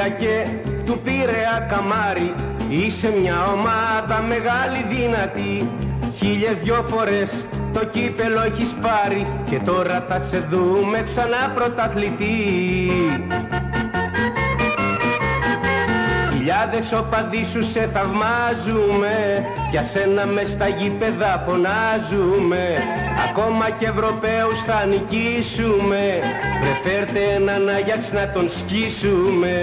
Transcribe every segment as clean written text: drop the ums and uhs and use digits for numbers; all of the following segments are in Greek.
Ολυμπιακέ του Πειραιά καμάρι, είσαι μια ομάδα μεγάλη δυνατή. 1002 φορές το κύπελο έχεις πάρει και τώρα θα σε δούμε ξανά πρωταθλητή. Χιλιάδες οπαδοί σου σε θαυμάζουμε, για σένα μες στα γήπεδα φωνάζουμε. Ακόμα και Ευρωπαίους θα νικήσουμε, βρε φέρτε έναν Άγιαξ να τον σκίσουμε.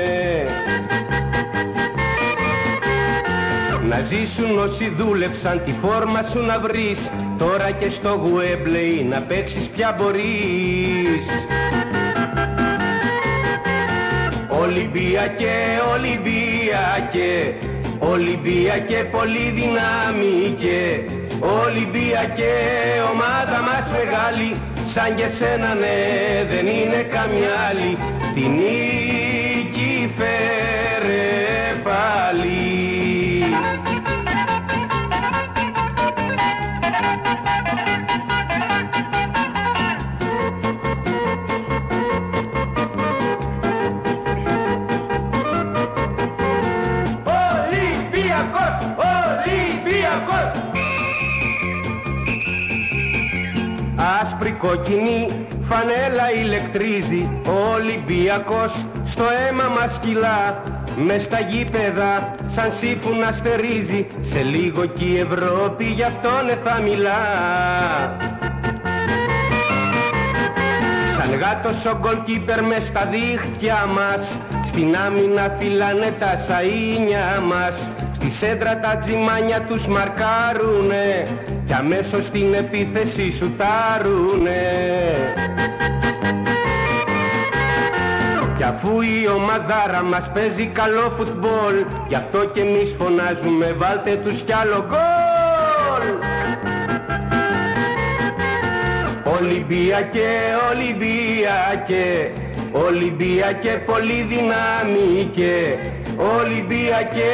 Να ζήσουν όσοι δούλεψαν, τη φόρμα σου να βρεις, τώρα και στο Γουέμπλεϊ να παίξεις πια μπορείς. Ολυμπιακέ, Ολυμπιακέ, Ολυμπιακέ πολύ δυναμικέ. Ολυμπιακέ, ομάδα μας μεγάλη, σαν και σένα ναι δεν είναι καμιά άλλη. Την νίκη φέρε πάλι. Άσπρη κόκκινη φανέλα ηλεκτρίζει, ο Ολυμπιακός στο αίμα μας κυλά. Μες στα γήπεδα σαν σύμφωνα στερίζει, σε λίγο κι η Ευρώπη γι' αυτόν θα μιλά. Σαν γάτος ο γκολκίπερ μες στα δίχτυα μας, στην άμυνα φυλάνε τα σαΐνια μας. Στη σέντρα τα τζιμάνια τους μαρκάρουνε κι αμέσως στην επίθεση σουτάρουνε. Κι αφού η ομαδάρα μας παίζει καλό φουτμπολ, γι' αυτό κι εμείς φωνάζουμε βάλτε τους κι άλλο γκολ. Ολυμπιακέ, Ολυμπιακέ, Ολυμπιακέ πολύ δυναμικέ. Ολυμπιακέ,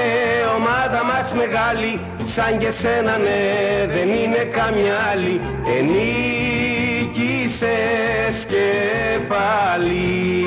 ομάδα μας μεγάλη, σαν και σένα ναι δεν είναι καμιά άλλη. Ενίκησες και πάλι.